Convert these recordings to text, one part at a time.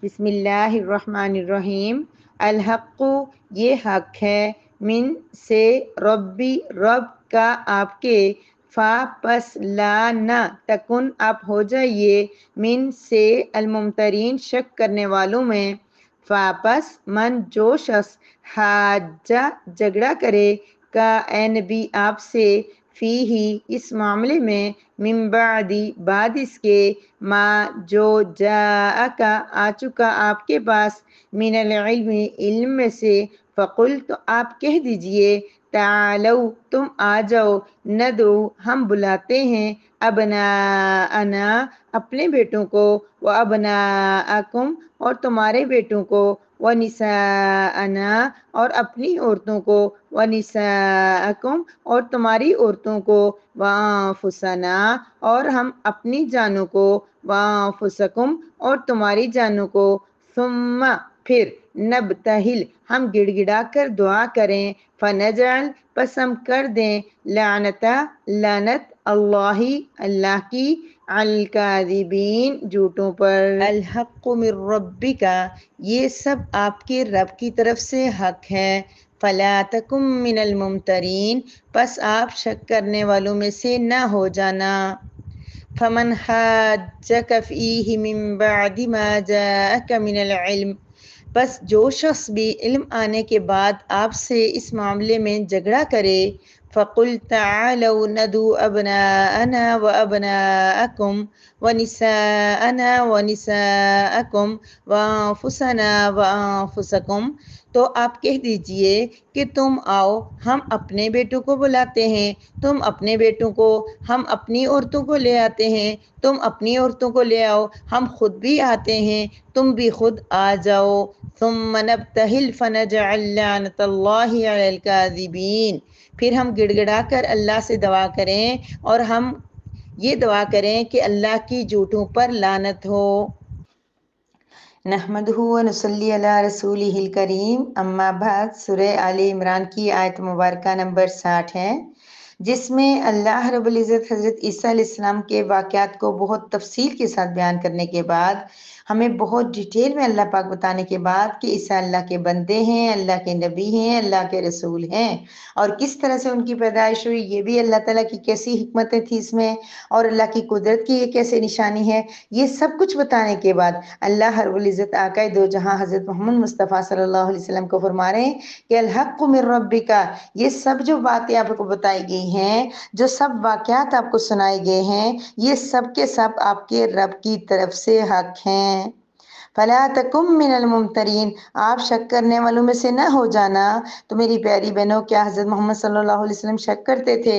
بسم اللہ الرحمن الرحیم۔ الحق یہ حق ہے، من سے، ربی رب کا آپ کے، فا پس لا نہ تکن آپ ہو جائیے، من سے الممترین شک کرنے والوں میں، فا پس من جو شخص حاجہ جھگڑا کرے، کا اے نبی آپ سے، فی ہی اس معاملے میں، من بعدی بعد اس کے، ما جو جاءکا آ چکا آپ کے پاس، من العلم علم میں سے، فقل تو آپ کہہ دیجئے، تعالو تم آ جاؤ، ندعو ہم بلاتے ہیں، ابناءنا اپنے بیٹوں کو، و ابناءکم اور تمہارے بیٹوں کو، و نساءنا اور اپنی عورتوں کو، و نساءکم اور تمہاری عورتوں کو، وانفسنا اور ہم اپنی جانوں کو، وانفسکم اور تمہاری جانوں کو، ثم پھر، نبتہل ہم گڑ گڑا کر دعا کریں، فنجعل پس ہم کر دیں، لعنتا لعنت، اللہ اللہ کی، علی الکاذبین جھوٹوں پر، الحق من ربک یہ سب آپ کے رب کی طرف سے حق ہے، فلا تکن من الممترین پس آپ شک کرنے والوں میں سے نہ ہو جانا، فمن حاجک فیہ من بعد ما جاءک من العلم بس جو شخص بھی علم آنے کے بعد آپ سے اس معاملے میں جھگڑا کرے، فقل تعالوا ندعو ابناءنا وابناءکم ونساءنا ونساءکم وانفسنا وانفسکم تو آپ کہہ دیجئے کہ تم آؤ، ہم اپنے بیٹوں کو بلاتے ہیں، تم اپنے بیٹوں کو، ہم اپنی عورتوں کو لے آتے ہیں، تم اپنی عورتوں کو لے آؤ، ہم خود بھی آتے ہیں، تم بھی خود آ جاؤ، ثم نبتہل فنجعل لعنت اللہ علی الکاذبین پھر ہم گڑ گڑا کر اللہ سے دعا کریں اور ہم یہ دعا کریں کہ اللہ کی جھوٹوں پر لعنت ہو۔ نحمدہ و نصلی علی رسولہ الکریم، اما بعد، سورہ آل عمران کی آیت مبارکہ نمبر 60 ہے، جس میں اللہ رب العزت حضرت عیسیٰ علیہ السلام کے واقعات کو بہت تفصیل کے ساتھ بیان کرنے کے بعد، ہمیں بہت ڈیٹیل میں اللہ پاک بتانے کے بعد کہ عیسیٰ اللہ کے بندے ہیں، اللہ کے نبی ہیں، اللہ کے رسول ہیں، اور کس طرح سے ان کی پیدائش ہوئی، یہ بھی اللہ تعالیٰ کی کیسی حکمتیں تھی اس میں، اور اللہ کی قدرت کی یہ کیسے نشانی ہے، یہ سب کچھ بتانے کے بعد اللہ رب العزت آقا دو جہاں حضرت محمد مصطفیٰ صلی اللہ علیہ وسلم کو فرما رہے ہیں کہ الحق من ربک یہ سب جو باتیں آپ کو بتائی گئی ہیں، جو سب واقعات آپ کو سنائے گئے ہیں، یہ سب کے سب آپ کے رب کی طرف سے حق ہیں، فلا تکم من الممترین آپ شک کرنے والوں میں سے نہ ہو جانا۔ تو میری پیاری بہنوں، کیا حضرت محمد صلی اللہ علیہ وسلم شک کرتے تھے؟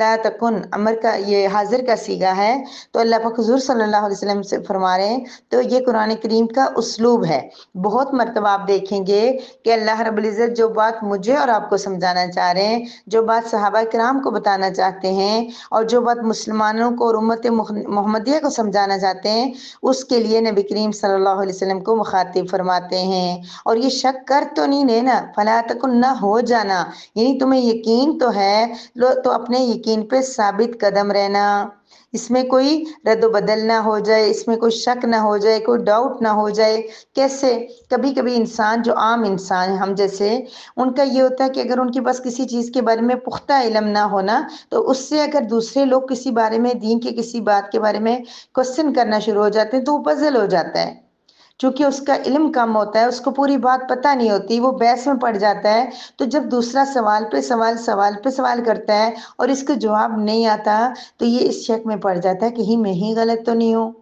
لا تکن امر کا یہ حاضر کا صیغہ ہے، تو اللہ پاک حضور صلی اللہ علیہ وسلم سے فرما رہے ہیں، تو یہ قرآن کریم کا اسلوب ہے۔ بہت مرتبہ آپ دیکھیں گے کہ اللہ رب العزت جو بات مجھے اور آپ کو سمجھانا چاہ رہے ہیں، جو بات صحابہ کرام کو بتانا چاہتے ہیں، اور جو بات مسلمانوں کو اور امت محمدیہ کو سمجھانا چاہتے ہیں، اس کے لیے نبی کریم صلی اللہ علیہ وسلم کو مخاطب فرماتے ہیں، اور یہ شک کر تو نہیں لینا، فلا تکن نہ ہو جانا، یعنی تمہیں یقین تو ہے تو اپنے یقین پہ ثابت قدم رہنا، اس میں کوئی رد و بدل نہ ہو جائے، اس میں کوئی شک نہ ہو جائے، کوئی ڈاؤٹ نہ ہو جائے۔ کیسے؟ کبھی کبھی انسان جو عام انسان ہے ہم جیسے، ان کا یہ ہوتا ہے کہ اگر ان کے پاس کسی چیز کے بارے میں پختہ علم نہ ہونا، تو اس سے اگر دوسرے لوگ کسی بارے میں، دین کے کسی بات کے بارے میں کوسچن کرنا شروع ہو جاتے ہیں تو وہ پزل ہو جاتا ہے، چونکہ اس کا علم کم ہوتا ہے، اس کو پوری بات پتہ نہیں ہوتی، وہ بحث میں پڑ جاتا ہے۔ تو جب دوسرا سوال پہ سوال، سوال پہ سوال کرتا ہے اور اس کا جواب نہیں آتا، تو یہ اس شک میں پڑ جاتا ہے کہیں میں ہی غلط تو نہیں ہوں۔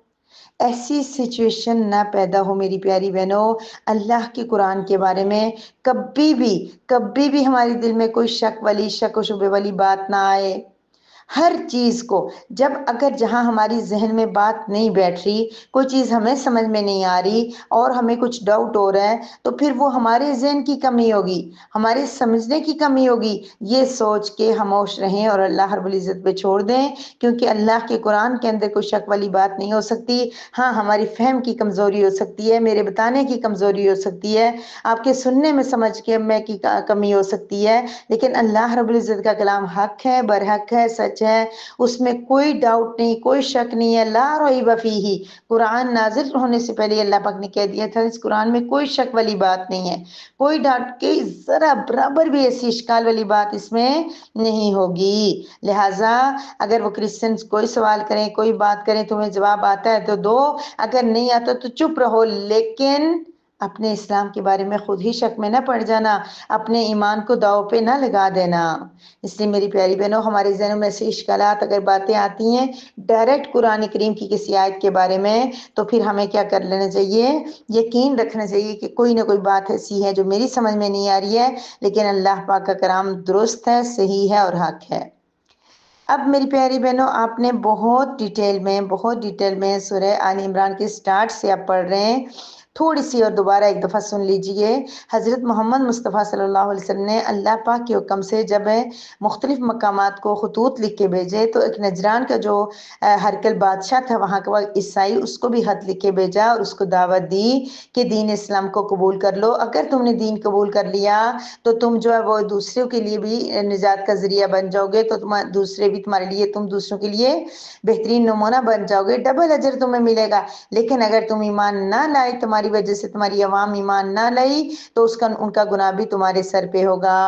ایسی سچویشن نہ پیدا ہو میری پیاری بہنوں، اللہ کے قرآن کے بارے میں کبھی بھی ہمارے دل میں کوئی شک و شبہ والی بات نہ آئے۔ ہر چیز کو جب اگر جہاں ہماری ذہن میں بات نہیں بیٹھ رہی، کوئی چیز ہمیں سمجھ میں نہیں آ رہی اور ہمیں کچھ ڈاؤٹ ہو رہا ہے، تو پھر وہ ہمارے ذہن کی کمی ہوگی، ہمارے سمجھنے کی کمی ہوگی، یہ سوچ کے خاموش رہیں اور اللہ رب العزت پہ چھوڑ دیں، کیونکہ اللہ کے قرآن کے اندر کوئی شک والی بات نہیں ہو سکتی۔ ہاں، ہماری فہم کی کمزوری ہو سکتی ہے، میرے بتانے کی کمزوری ہو سکتی ہے، آپ کے سننے میں سمجھ کے میں کی کمی ہو سکتی ہے، لیکن اللہ رب العزت کا کلام حق ہے، برحق ہے، سچ سچ ہے، اس میں کوئی ڈاؤٹ نہیں، کوئی شک نہیں ہے، لا ریب فیہ، قرآن نازل ہونے سے پہلے اللہ پاک نے کہہ دیا تھا اس قرآن میں کوئی شک والی بات نہیں ہے، کوئی ڈاؤٹ کے ذرا برابر بھی ایسی اشکال والی بات اس میں نہیں ہوگی۔ لہٰذا اگر وہ کرسچنز کوئی سوال کریں، کوئی بات کریں، تمہیں جواب آتا ہے تو دو، اگر نہیں آتا تو چپ رہو، لیکن اپنے اسلام کے بارے میں خود ہی شک میں نہ پڑ جانا، اپنے ایمان کو داؤ پہ نہ لگا دینا۔ اس لیے میری پیاری بہنوں، ہمارے ذہنوں میں ایسے اشکالات اگر باتیں آتی ہیں ڈائریکٹ قرآن کریم کی کسی آیت کے بارے میں، تو پھر ہمیں کیا کر لینا چاہیے؟ یقین رکھنا چاہیے کہ کوئی نہ کوئی بات ایسی ہے جو میری سمجھ میں نہیں آ رہی ہے، لیکن اللہ پاک کا کلام درست ہے، صحیح ہے اور حق ہے۔ اب میری پیاری بہنوں، آپ نے بہت ڈیٹیل میں سورہ آل عمران کے سٹارٹ سے آپ پڑھ رہے ہیں، تھوڑی سی اور دوبارہ ایک دفعہ سن لیجئے۔ حضرت محمد مصطفیٰ صلی اللہ علیہ وسلم نے اللہ پاک کے حکم سے جب مختلف مقامات کو خطوط لکھ کے بھیجے، تو ایک نجران کا جو ہرکل بادشاہ تھا وہاں کا عیسائی، اس کو بھی خط لکھ کے بھیجا اور اس کو دعوت دی کہ دین اسلام کو قبول کر لو، اگر تم نے دین قبول کر لیا تو تم جو ہے وہ دوسروں کے لیے بھی نجات کا ذریعہ بن جاؤ گے، تو دوسرے بھی تمہارے لیے، تم دوسروں کے لیے بہترین نمونہ بن جاؤ گے، ڈبل اجر تمہیں ملے گا۔ لیکن اگر تم ایمان نہ لائے، تمہاری وجہ سے تمہاری عوام ایمان نہ لائی، تو ان کا گناہ بھی تمہارے سر پہ ہوگا۔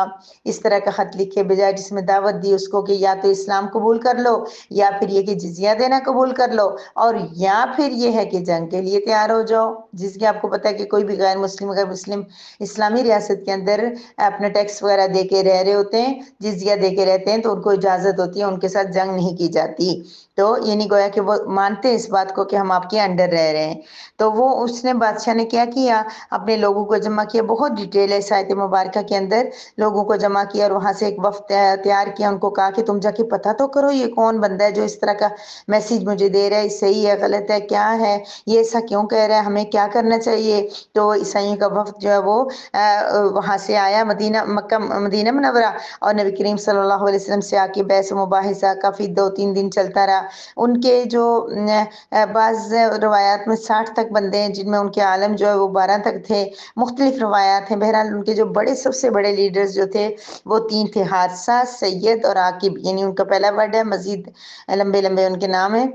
اس طرح کا خط لکھے بجائے جس میں دعوت دی اس کو کہ یا تو اسلام قبول کر لو، یا پھر یہ کہ جزیہ دینا قبول کر لو، اور یا پھر یہ ہے کہ جنگ کے لیے تیار ہو جاؤ۔ جس کی آپ کو پتا ہے کہ کوئی بھی غیر مسلم اسلامی ریاست کے اندر اپنا ٹیکس وغیرہ دے کے رہ رہے ہوتے ہیں، جزیہ دے کے رہتے ہیں، تو ان کو اجازت ہوتی ہے، ان کے ساتھ جنگ نہیں کی جاتی۔ تو یہ نہیں گویا کہ وہ مانتے ہیں اس بات کو کہ ہم آپ کے انڈر رہ رہے ہیں۔ تو وہ اس نے بادشاہ نے کیا اپنے لوگوں کو جمع کیا، بہت ڈیٹیل ہے اس آیت مبارکہ کے اندر، لوگوں کو جمع کیا اور وہاں سے ایک وفد تیار کیا، ان کو کہا کہ تم جا کے پتہ تو کرو یہ کون بندہ ہے جو اس طرح کا میسیج مجھے دے رہا ہے، صحیح ہے غلط ہے کیا ہے، یہ ایسا کیوں کہہ رہا ہے، ہمیں کیا کرنا چاہیے۔ تو عیسائیوں کا وفد جو ہے وہ وہاں سے آیا مدینہ منورہ، اور نبی کریم صلی اللہ علیہ وسلم سے آ کے بحث و مباحثہ کافی 2-3 دن چلتا رہا۔ ان کے جو بعض روایات میں 60 تک بندے ہیں، جن میں ان کے عالم جو ہے وہ 12 تک تھے، مختلف روایات ہیں۔ بہرحال ان کے جو سب سے بڑے لیڈرز جو تھے وہ 3 تھے، حادثہ، سید اور عاقب، یعنی ان کا پہلا ورڈ ہے، مزید لمبے لمبے ان کے نام ہیں۔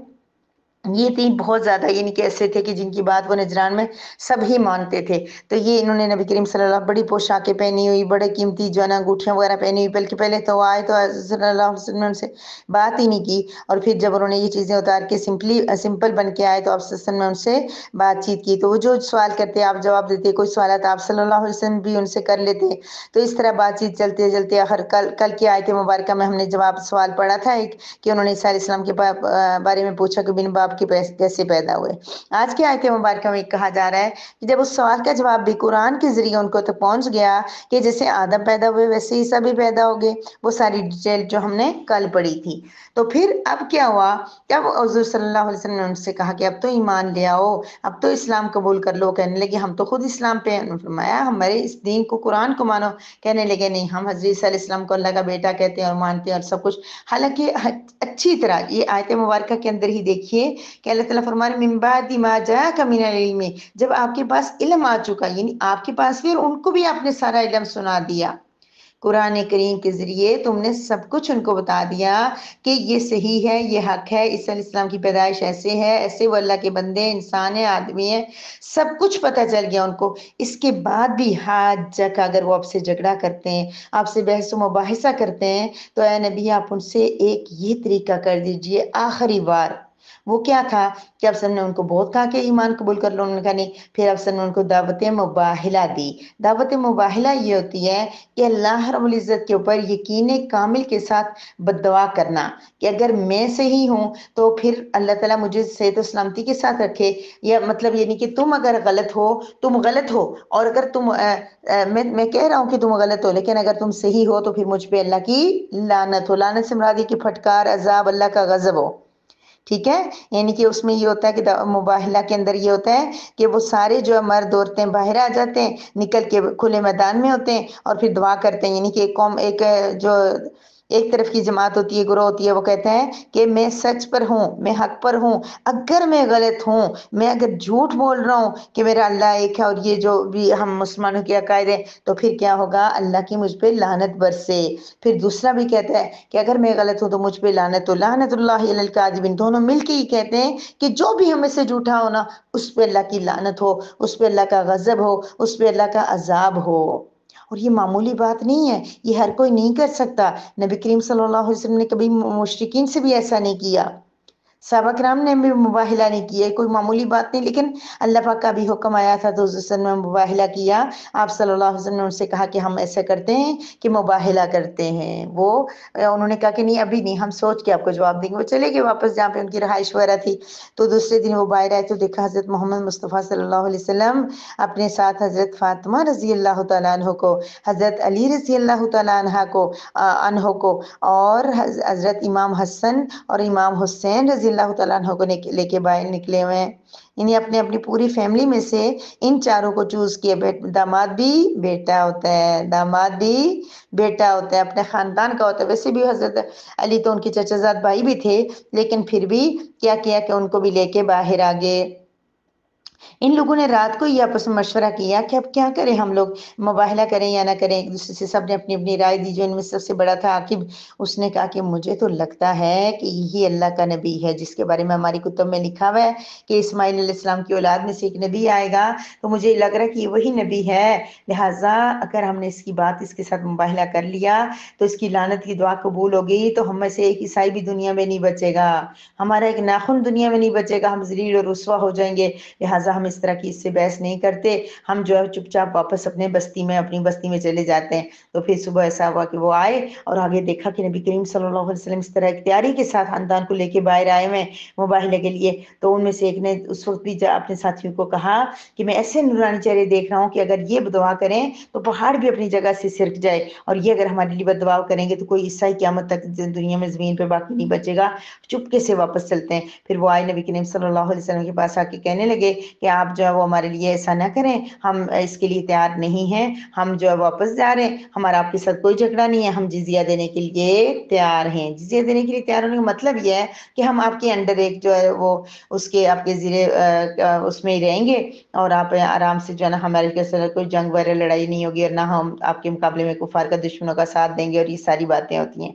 یہ 3 بہت زیادہ یعنی کہ ایسے تھے کہ جن کی بات وہ نجران میں سب ہی مانتے تھے۔ تو یہ انہوں نے نبی کریم صلی اللہ علیہ وسلم بڑی پوشاکیں پہنی ہوئی، بڑے قیمتی جو ہے نا انگوٹھیاں وغیرہ پہنی ہوئی، بلکہ پہلے تو آئے تو صلی اللہ علیہ وسلم نے ان سے بات ہی نہیں کی، اور پھر جب انہوں نے یہ چیزیں اتار کے سمپل بن کے آئے تو آپ صلی اللہ علیہ وسلم نے ان سے بات چیت کی، تو وہ جو سوال کرتے آپ جواب دیتے، کوئی سوالات آپ صلی اللہ علیہ وسلم بھی ان سے کر لیتے۔ تو اس طرح بات چیت چلتے چلتے آخر کل کی آیت مبارکہ میں ہم نے جواب سوال پڑھا تھا ایک، کہ انہوں نے عیسیٰ علیہ السلام کے بارے میں پوچھا کہ بن باپ کے کیسے پیدا ہوئے۔ آج کی آیت مبارکہ میں کہا جا رہا ہے کہ جب اس سوال کا جواب بھی قرآن کے ذریعے ان کو تو پہنچ گیا کہ جیسے آدم پیدا ہوئے ویسے عیسیٰ بھی پیدا ہو گئے، وہ ساری ڈیٹیل جو ہم نے کل پڑھی تھی۔ تو پھر اب کیا ہوا، جب حضور صلی اللہ علیہ وسلم نے ان سے کہا کہ اب تو ایمان لے آؤ، اب تو اسلام قبول کر لو، کہنے لگے ہم تو خود اسلام پہ ہیں۔ انہوں نے فرمایا ہمارے اس دین کو، قرآن کو مانو، کہنے لگے نہیں، ہم حضرت عیسیٰ علیہ السلام کو اللہ کا بیٹا کہتے ہیں اور مانتے ہیں اور سب کچھ۔ حالانکہ اچھی طرح یہ آیت مبارکہ کے اندر ہی دیکھیے کہ اللہ تعالیٰ فرما رہے من بعد ما جاءک من العلم، جب آپ کے پاس علم آ چکا، یعنی آپ کے پاس پھر ان کو بھی آپ نے سارا علم سنا دیا، قرآن کریم کے ذریعے تم نے سب کچھ ان کو بتا دیا کہ یہ صحیح ہے، یہ حق ہے، عیسیٰ علیہ السلام کی پیدائش ایسے ہے، ایسے وہ اللہ کے بندے، انسان ہیں، آدمی ہیں، سب کچھ پتہ چل گیا ان کو۔ اس کے بعد بھی حاجک، اگر وہ آپ سے جھگڑا کرتے ہیں، آپ سے بحث و مباحثہ کرتے ہیں، تو اے نبی آپ ان سے ایک یہ طریقہ کر دیجئے آخری بار۔ وہ کیا تھا کہ اب سب نے ان کو بہت کہا کہ ایمان قبول کر لو، انہوں نے کہا نہیں، پھر اب سب نے ان کو دعوت مباہلہ دی۔ دعوت مباہلہ یہ ہوتی ہے کہ اللہ رب العزت کے اوپر یقین کامل کے ساتھ بددعا کرنا کہ اگر میں صحیح ہوں تو پھر اللہ تعالیٰ مجھے صحت و سلامتی کے ساتھ رکھے، یا مطلب یہ نہیں کہ تم اگر غلط ہو، تم غلط ہو، اور اگر تم میں کہہ رہا ہوں کہ تم غلط ہو، لیکن اگر تم صحیح ہو تو پھر مجھ پہ اللہ کی لعنت ہو۔ لعنت سے مراد یہ کہ پھٹکار، عذاب، اللہ کا غضب ہو، ٹھیک ہے۔ یعنی کہ اس میں یہ ہوتا ہے کہ مباہلہ کے اندر یہ ہوتا ہے کہ وہ سارے جو مرد عورتیں باہر آ جاتے ہیں، نکل کے کھلے میدان میں ہوتے ہیں اور پھر دعا کرتے ہیں، یعنی کہ ایک قوم، ایک جو ایک طرف کی جماعت ہوتی ہے، گروہ ہوتی ہے، وہ کہتے ہیں کہ میں سچ پر ہوں، میں حق پر ہوں، اگر میں غلط ہوں، میں اگر جھوٹ بول رہا ہوں کہ میرا اللہ ایک ہے اور یہ جو بھی ہم مسلمانوں کے عقائد ہیں، تو پھر کیا ہوگا؟ اللہ کی مجھ پہ لعنت برسے۔ پھر دوسرا بھی کہتا ہے کہ اگر میں غلط ہوں تو مجھ پہ لعنت، تو لعنت اللہ علی الکاذبین، دونوں مل کے ہی کہتے ہیں کہ جو بھی ہمیں سے جھوٹا ہونا اس پہ اللہ کی لعنت ہو، اس پہ اللہ کا غضب ہو، اس پہ اللہ کا عذاب ہو۔ اور یہ معمولی بات نہیں ہے، یہ ہر کوئی نہیں کر سکتا۔ نبی کریم صلی اللہ علیہ وسلم نے کبھی مشرکین سے بھی ایسا نہیں کیا، صحابہ کرام نے بھی مباہلہ نہیں کیا، کوئی معمولی بات نہیں۔ لیکن اللہ پاک کا بھی حکم آیا تھا تو حضور صلی اللہ علیہ وسلم نے مباہلہ کیا۔ آپ صلی اللہ علیہ وسلم نے ان سے کہا کہ ہم ایسا کرتے ہیں کہ مباہلہ کرتے ہیں۔ وہ انہوں نے کہا کہ نہیں ابھی نہیں، ہم سوچ کے آپ کو جواب دیں گے۔ وہ چلے گئے واپس جہاں پہ ان کی رہائش وغیرہ تھی۔ تو دوسرے دن وہ باہر آئے تو دیکھا حضرت محمد مصطفیٰ صلی اللہ علیہ وسلم اپنے ساتھ حضرت فاطمہ رضی اللہ تعالیٰ عنہ کو، حضرت علی رضی اللہ تعالیٰ عنہ کو اور حضرت امام حسن اور امام حسین رضی اللہ تعالیٰ عنہ کو لے کے باہر نکلے ہوئے ہیں۔ یعنی اپنے اپنی پوری فیملی میں سے ان چاروں کو چوز کیا۔ داماد بھی بیٹا ہوتا ہے، داماد بھی بیٹا ہوتا ہے، اپنے خاندان کا ہوتا ہے۔ ویسے بھی حضرت علی تو ان کے چچا زاد بھائی بھی تھے، لیکن پھر بھی کیا کیا کہ ان کو بھی لے کے باہر آ گئے۔ ان لوگوں نے رات کو یہ آپس میں مشورہ کیا کہ اب کیا کریں، ہم لوگ مباہلہ کریں یا نہ کریں۔ ایک دوسرے سے سب نے اپنی اپنی رائے دی۔ جو ان میں سب سے بڑا تھا عاقب، اس نے کہا کہ مجھے تو لگتا ہے کہ یہ اللہ کا نبی ہے جس کے بارے میں ہماری کتب میں لکھا ہوا ہے کہ اسماعیل علیہ السلام کی اولاد میں سے ایک نبی آئے گا، تو مجھے لگ رہا ہے کہ یہ وہی نبی ہے۔ لہٰذا اگر ہم نے اس کی بات اس کے ساتھ مباہلہ کر لیا تو اس کی لعنت کی دعا قبول ہو گئی، تو ہم میں سے ایک عیسائی بھی دنیا میں نہیں بچے گا، ہمارا ایک ناخن دنیا میں نہیں بچے گا، ہم ذلیل اور رسوا ہو جائیں گے۔ لہٰذا ہم اس طرح کی اس سے بحث نہیں کرتے، ہم جو ہے چپ چاپ واپس اپنی بستی میں چلے جاتے ہیں۔ تو پھر صبح ایسا ہوا کہ وہ آئے اور آگے دیکھا کہ نبی کریم صلی اللہ علیہ وسلم اس طرح اختیاری کے ساتھ خاندان کو لے کے باہر آئے ہوئے مباہلے کے لیے۔ تو ان میں سے ایک نے اس وقت بھی اپنے ساتھیوں کو کہا کہ میں ایسے نورانی چہرے دیکھ رہا ہوں کہ اگر یہ دعا کریں تو پہاڑ بھی اپنی جگہ سے سرک جائے، اور یہ اگر ہمارے لیے دعا کریں گے تو کوئی عیسائی قیامت تک دنیا میں زمین پہ باقی نہیں بچے گا۔ چپکے سے واپس چلتے ہیں۔ پھر وہ آئے نبی کریم صلی اللہ علیہ وسلم کے پاس آ کے کہنے لگے کہ آپ جو ہے وہ ہمارے لیے ایسا نہ کریں، ہم اس کے لیے تیار نہیں ہیں، ہم جو ہے واپس جا رہے ہیں، ہمارا آپ کے ساتھ کوئی جھگڑا نہیں ہے، ہم جزیہ دینے کے لیے تیار ہیں۔ جزیہ دینے کے لیے تیار ہونے کا مطلب یہ ہے کہ ہم آپ کے انڈر ایک جو ہے وہ اس کے آپ کے زیر اس میں ہی رہیں گے، اور آپ آرام سے جو ہے نا ہمارے کے ساتھ کوئی جنگ وغیرہ لڑائی نہیں ہوگی، اور نہ ہم آپ کے مقابلے میں کفار کا دشمنوں کا ساتھ دیں گے، اور یہ ساری باتیں ہوتی ہیں۔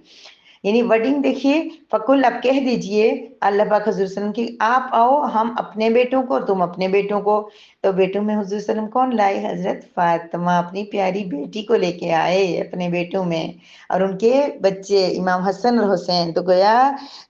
یعنی ورڈنگ دیکھیے، فکل آپ کہہ دیجئے اللہ پاک حضور صلی اللہ علیہ وسلم کی، آپ آؤ ہم اپنے بیٹوں کو، تم اپنے بیٹوں کو۔ تو بیٹوں میں حضور صلی اللہ علیہ وسلم کون لائے؟ حضرت فاطمہ اپنی پیاری بیٹی کو لے کے آئے اپنے بیٹوں میں، اور ان کے بچے امام حسن اور حسین، تو گویا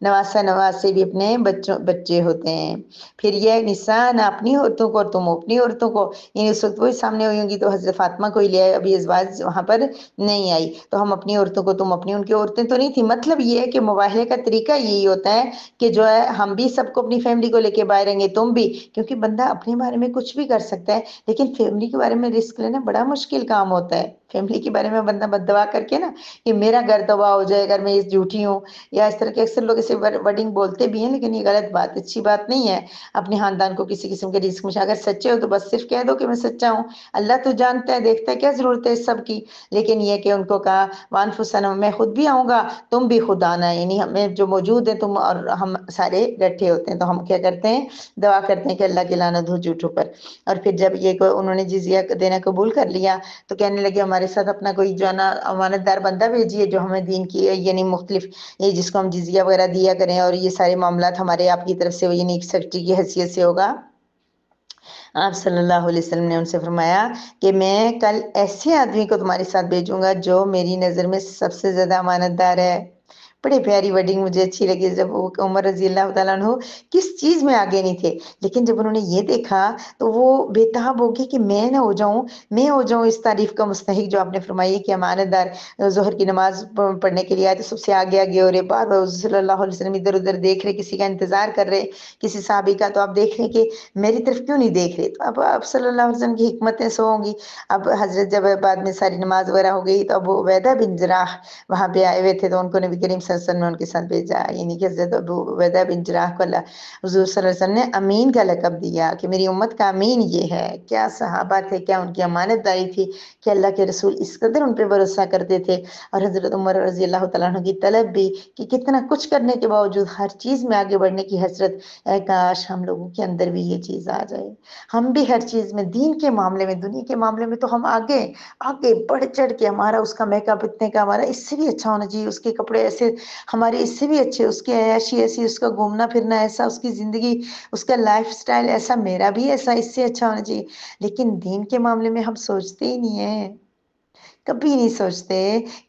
نواسہ نواسے بھی اپنے بچے ہوتے ہیں۔ پھر یہ نساء نہ اپنی عورتوں کو اور تم اپنی عورتوں کو، یعنی اس وقت وہی سامنے ہوئی ہوں گی تو حضرت فاطمہ کو ہی لے آئے، ابھی ازواج وہاں پر نہیں آئی، تو ہم اپنی عورتوں کو تم اپنی، ان کی عورتیں تو نہیں تھی۔ مطلب یہ ہے کہ مباہلے کا طریقہ یہی ہوتا ہے کہ جو ہے ہم بھی سب کو اپنی فیملی کو لے کے باہر رہیں گے، تم بھی، کیونکہ بندہ اپنے بارے میں کچھ بھی کر سکتا ہے لیکن فیملی کے بارے میں رسک لینا بڑا مشکل کام ہوتا ہے۔ فیملی کے بارے میں بندہ بد دعا کر کے نا کہ میرا گھر تباہ ہو جائے اگر میں اس جھوٹی ہوں، یا اس طرح کے اکثر لوگ اسے ورڈنگ بولتے بھی ہیں، لیکن یہ غلط بات، اچھی بات نہیں ہے اپنے خاندان کو کسی قسم کے رسک میں۔ اگر سچے ہو تو بس صرف کہہ دو کہ میں سچا ہوں، اللہ تو جانتا ہے دیکھتا ہے، کیا ضرورت ہے اس سب کی۔ لیکن یہ کہ ان کو کہا وانفسنا، میں خود بھی آؤں گا، تم بھی خود آنا، یعنی ہمیں جو موجود ہیں تم اور ہم سارے ڈٹے ہوتے ہیں، تو ہم کیا کرتے ہیں؟ دعا کرتے ہیں کہ اللہ کی لعنت ہو جھوٹوں پر۔ اور پھر جب یہ انہوں نے جزیہ دینا قبول کر لیا تو کہنے لگے ہمارے ساتھ اپنا کوئی جو ہے نا امانت دار بندہ بھیجیے جو ہمیں دین کی یعنی مختلف، یہ جس کو ہم جزیہ وغیرہ دیا کریں، اور یہ سارے معاملات ہمارے آپ کی طرف سے یعنی ایک سیکرٹری کی حیثیت سے ہوگا۔ آپ صلی اللہ علیہ وسلم نے ان سے فرمایا کہ میں کل ایسے آدمی کو تمہارے ساتھ بھیجوں گا جو میری نظر میں سب سے زیادہ امانت دار ہے۔ بڑی پیاری ورڈنگ مجھے اچھی لگی۔ جب وہ عمر رضی اللہ تعالیٰ عنہ کس چیز میں آگے نہیں تھے، لیکن جب انہوں نے یہ دیکھا تو وہ بے تاب ہو گئے کہ میں نہ ہو جاؤں، میں ہو جاؤں اس تعریف کا مستحق جو آپ نے فرمائی ہے کہ امانت دار۔ ظہر کی نماز پڑھنے کے لیے آئے تو سب سے آگے آگے ہو رہے، بار بار صلی اللہ علیہ وسلم ادھر ادھر دیکھ رہے، کسی کا انتظار کر رہے، کسی صحابی کا، تو آپ دیکھ رہے کہ میری طرف کیوں نہیں دیکھ رہے۔ تو اب صلی اللہ علیہ وسلم کی حکمتیں سو ہوں گی۔ اب حضرت جب بعد میں ساری نماز وغیرہ ہو گئی تو اب عبیدہ بن جراح وہاں پہ آئے ہوئے تھے، تو ان کو نبی کریم صلی اللہ علیہ وسلم نے ان کے ساتھ بھیجا، یعنی کہ حضرت ابو عبیدہ بن جراح کو اللہ حضور صلی اللہ علیہ وسلم نے امین کا لقب دیا کہ میری امت کا امین یہ ہے۔ کیا صحابہ تھے، کیا ان کی امانت داری تھی کہ اللہ کے رسول اس قدر ان پہ بھروسہ کرتے تھے، اور حضرت عمر رضی اللہ تعالیٰ عنہ کی طلب بھی کہ کتنا کچھ کرنے کے باوجود ہر چیز میں آگے بڑھنے کی حسرت، اے کاش ہم لوگوں کے اندر بھی یہ چیز آ جائے، ہم بھی ہر چیز میں، دین کے معاملے میں، دنیا کے معاملے میں تو ہم آگے آگے بڑھ چڑھ کے، ہمارا اس کا میک اپ اتنے کا، ہمارا اس سے بھی اچھا ہونا چاہیے، اس کے کپڑے ایسے ہمارے اس سے بھی اچھے، اس کی عیاشی ایسی، اس کا گھومنا پھرنا ایسا، اس کی زندگی، اس کا لائف سٹائل ایسا، میرا بھی ایسا، اس سے اچھا ہونا چاہیے۔ لیکن دین کے معاملے میں ہم سوچتے ہی نہیں ہیں، کبھی نہیں سوچتے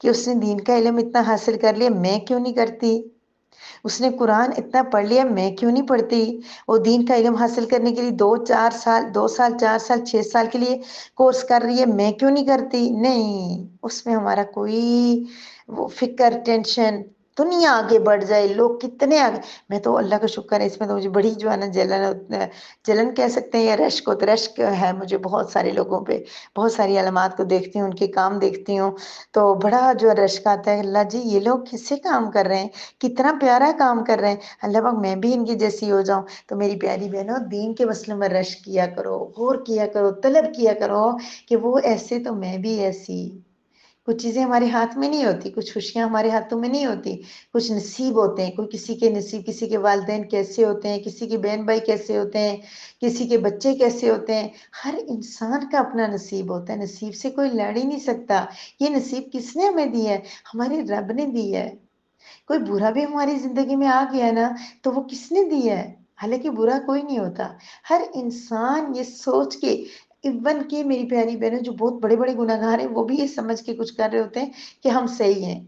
کہ اس نے دین کا علم اتنا حاصل کر لیا، میں کیوں نہیں کرتی؟ اس نے قرآن اتنا پڑھ لیا، میں کیوں نہیں پڑھتی؟ وہ دین کا علم حاصل کرنے کے لیے 2 سال 4 سال 6 سال کے لیے کورس کر رہی ہے، میں کیوں نہیں کرتی؟ نہیں، اس میں ہمارا کوئی وہ فکر، ٹینشن، دنیا آگے بڑھ جائے، لوگ کتنے آگے، میں تو اللہ کا شکر ہے، اس میں تو مجھے بڑی جو ہے نا جلن کہہ سکتے ہیں، یا رشک ہو تو رشک ہے مجھے بہت سارے لوگوں پہ، بہت ساری علامات کو دیکھتی ہوں، ان کے کام دیکھتی ہوں تو بڑا جو رشک آتا ہے، اللہ جی یہ لوگ کس سے کام کر رہے ہیں، کتنا پیارا کام کر رہے ہیں، اللہ پاک میں بھی ان کی جیسی ہو جاؤں۔ تو میری پیاری بہنوں، دین کے مسئلے میں رشک کیا کرو، غور کیا کرو، طلب کیا کرو کہ وہ ایسے تو میں بھی ایسی۔ کچھ چیزیں ہمارے ہاتھ میں نہیں ہوتی، کچھ خوشیاں ہمارے ہاتھوں میں نہیں ہوتی، کچھ نصیب ہوتے ہیں، کوئی کسی کے نصیب، کسی کے والدین کیسے ہوتے ہیں، کسی کے بہن بھائی کیسے ہوتے ہیں، کسی کے بچے کیسے ہوتے ہیں، ہر انسان کا اپنا نصیب ہوتا ہے، نصیب سے کوئی لڑ ہی نہیں سکتا۔ یہ نصیب کس نے ہمیں دی ہے؟ ہمارے رب نے دی ہے۔ کوئی برا بھی ہماری زندگی میں آ گیا نا تو وہ کس نے دی ہے؟ حالانکہ برا کوئی نہیں ہوتا، ہر انسان یہ سوچ کے، ایون کہ میری پیاری بہنیں جو بہت بڑے بڑے گناہ گار ہیں، وہ بھی یہ سمجھ کے کچھ کر رہے ہوتے ہیں کہ ہم صحیح ہیں،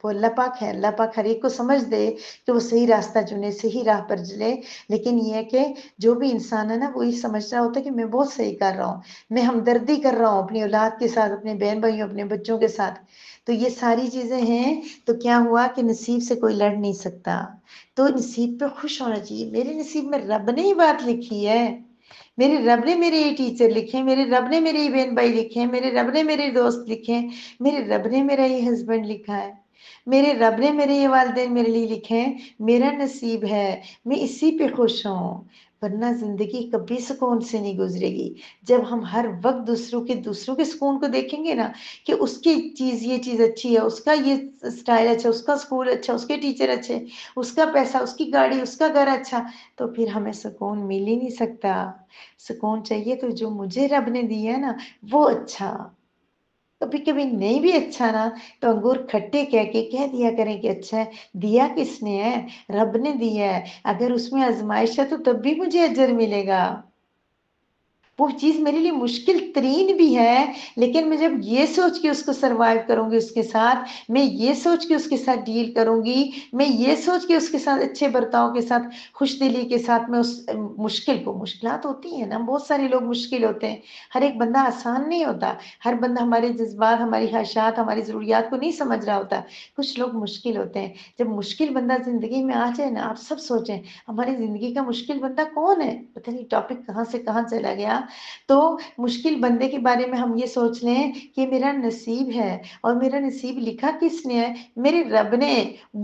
وہ اللہ پاک ہے، اللہ پاک ہر ایک کو سمجھ دے کہ وہ صحیح راستہ چنے، صحیح راہ پر چلے۔ لیکن یہ ہے کہ جو بھی انسان ہے نا، وہ یہ سمجھ رہا ہوتا ہے کہ میں بہت صحیح کر رہا ہوں، میں ہمدردی کر رہا ہوں اپنی اولاد کے ساتھ، اپنے بہن بھائیوں، اپنے بچوں کے ساتھ۔ تو یہ ساری چیزیں ہیں، تو کیا ہوا کہ نصیب سے کوئی لڑ نہیں سکتا، تو نصیب پہ خوش ہونا چاہیے۔ میرے نصیب میں رب نے ہی بات لکھی ہے، میرے رب نے میرے یہ ٹیچر لکھے ہیں، میرے رب نے میرے یہ بہن بھائی لکھے ہیں، میرے رب نے میرے دوست لکھے ہیں، میرے رب نے میرا یہ ہسبینڈ لکھا ہے، میرے رب نے میرے یہ والدین میرے لیے لکھے ہیں، میرا نصیب ہے، میں اسی پہ خوش ہوں۔ ورنہ زندگی کبھی سکون سے نہیں گزرے گی جب ہم ہر وقت دوسروں کے سکون کو دیکھیں گے نا، کہ اس کی چیز، یہ چیز اچھی ہے، اس کا یہ سٹائل اچھا، اس کا سکول اچھا، اس کے ٹیچر اچھے، اس کا پیسہ، اس کی گاڑی، اس کا گھر اچھا، تو پھر ہمیں سکون مل ہی نہیں سکتا۔ سکون چاہیے تو جو مجھے رب نے دی ہے نا وہ اچھا، کبھی کبھی نہیں بھی اچھا نا تو انگور کھٹے کہہ دیا کریں کہ اچھا ہے، دیا کس نے ہے؟ رب نے دیا ہے، اگر اس میں آزمائش ہے تو تب بھی مجھے اجر ملے گا۔ وہ چیز میرے لیے مشکل ترین بھی ہے، لیکن میں جب یہ سوچ کے اس کو سروائیو کروں گی، اس کے ساتھ میں یہ سوچ کے اس کے ساتھ ڈیل کروں گی، میں یہ سوچ کے اس کے ساتھ اچھے برتاؤ کے ساتھ، خوش دلی کے ساتھ میں اس مشکل کو، مشکلات ہوتی ہیں نا، بہت سارے لوگ مشکل ہوتے ہیں، ہر ایک بندہ آسان نہیں ہوتا، ہر بندہ ہمارے جذبات، ہماری خواہشات، ہماری ضروریات کو نہیں سمجھ رہا ہوتا، کچھ لوگ مشکل ہوتے ہیں۔ جب مشکل بندہ زندگی میں آ جائے نا، آپ سب سوچیں ہماری زندگی کا مشکل بندہ کون ہے؟ پتہ نہیں ٹاپک کہاں سے کہاں چلا گیا۔ تو مشکل بندے کے بارے میں ہم یہ سوچ لیں کہ میرا نصیب ہے، اور میرا نصیب لکھا کس نے ہے؟ میرے رب نے۔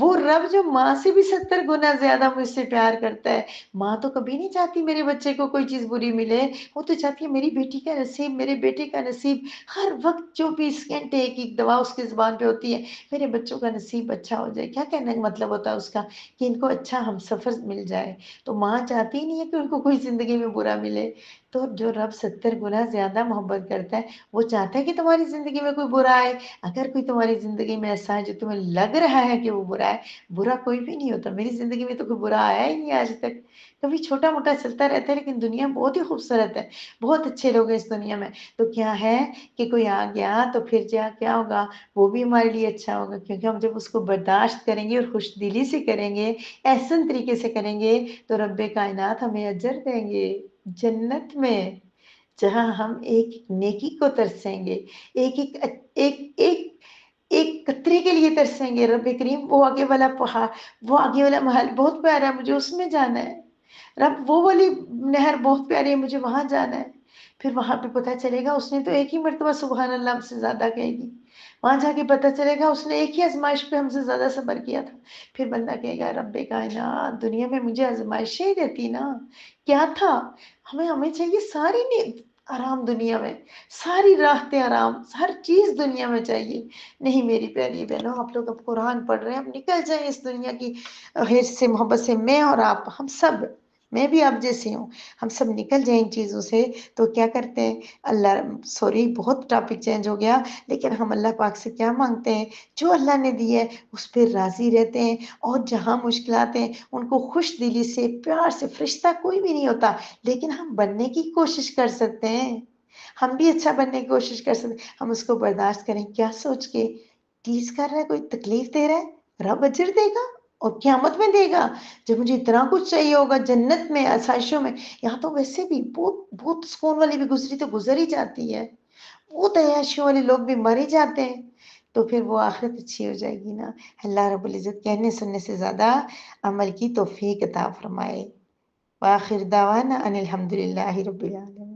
وہ رب جو ماں سے بھی 70 گنا زیادہ مجھ سے پیار کرتا ہے۔ ماں تو کبھی نہیں چاہتی میرے بچے کو کوئی چیز بری ملے، وہ تو چاہتی ہے میری بیٹی کا نصیب، میرے بیٹے کا نصیب، ہر وقت 24 گھنٹے ایک ایک دعا اس کی زبان پہ ہوتی ہے، میرے بچوں کا نصیب اچھا ہو جائے۔ کیا کہنے کا مطلب ہوتا ہے اس کا؟ کہ ان کو اچھا ہم سفر مل جائے۔ تو ماں چاہتی ہی نہیں ہے کہ ان کو کوئی زندگی میں برا ملے۔ تو جو رب 70 گنا زیادہ محبت کرتا ہے، وہ چاہتا ہے کہ تمہاری زندگی میں کوئی برا آئے۔ اگر کوئی تمہاری زندگی میں ایسا ہے جو تمہیں لگ رہا ہے کہ وہ برا ہے، برا کوئی بھی نہیں ہوتا، میری زندگی میں تو کوئی برا آیا ہی نہیں آج تک، کبھی چھوٹا موٹا چلتا رہتا ہے، لیکن دنیا بہت ہی خوبصورت ہے، بہت اچھے لوگ ہیں اس دنیا میں۔ تو کیا ہے کہ کوئی آ گیا تو پھر کیا ہوگا؟ وہ بھی ہمارے لیے اچھا ہوگا، کیونکہ ہم جب اس کو برداشت کریں گے اور خوش دلی سے کریں گے، احسن طریقے سے کریں گے، تو رب کائنات ہمیں اجر دیں گے جنت میں، جہاں ہم ایک ایک نیکی کو ترسیں گے، ایک ایک ایک ایک ایک قطرے کے لیے ترسیں گے۔ رب کریم، وہ آگے والا پہاڑ، وہ آگے والا محل بہت پیارا ہے، مجھے اس میں جانا ہے۔ رب وہ والی نہر بہت پیاری ہے، مجھے وہاں جانا ہے۔ پھر وہاں پہ پتہ چلے گا اس نے تو ایک ہی مرتبہ سبحان اللہ ہم سے زیادہ کہے گی، وہاں جا کے پتہ چلے گا اس نے ایک ہی آزمائش پہ ہم سے زیادہ صبر کیا تھا، پھر بندہ کہے گا رب کائنات دنیا میں مجھے آزمائشیں ہی دیتی نا، کیا تھا، ہمیں چاہیے ساری آرام دنیا میں، ساری راحتیں آرام، ہر چیز دنیا میں چاہیے، نہیں میری پیاری بہنوں آپ لوگ اب قرآن پڑھ رہے ہیں، اب نکل جائیں اس دنیا کی حرص سے محبت سے، میں اور آپ ہم سب، میں بھی آپ جیسی ہوں، ہم سب نکل جائیں ان چیزوں سے، تو کیا کرتے ہیں اللہ، سوری بہت ٹاپک چینج ہو گیا، لیکن ہم اللہ پاک سے کیا مانگتے ہیں، جو اللہ نے دی ہے اس پہ راضی رہتے ہیں، اور جہاں مشکلات ہیں ان کو خوش دلی سے پیار سے، فرشتہ کوئی بھی نہیں ہوتا لیکن ہم بننے کی کوشش کر سکتے ہیں، ہم بھی اچھا بننے کی کوشش کر سکتے ہیں، ہم اس کو برداشت کریں، کیا سوچ کے ٹیز کر رہا ہے، کوئی تکلیف دے رہا ہے، رب اجر دے گا اور قیامت میں دے گا، جب مجھے اتنا کچھ چاہیے ہوگا جنت میں آسائشوں میں، یہاں تو ویسے بھی بہت سکون والی بھی گزری تو گزر ہی جاتی ہے، بہت عیاشیوں والے لوگ بھی مر ہی جاتے ہیں، تو پھر وہ آخرت اچھی ہو جائے گی نا، اللہ رب العزت کہنے سننے سے زیادہ عمل کی توفیق عطا فرمائے، وآخر دعوانا ان الحمد للہ رب العالمین۔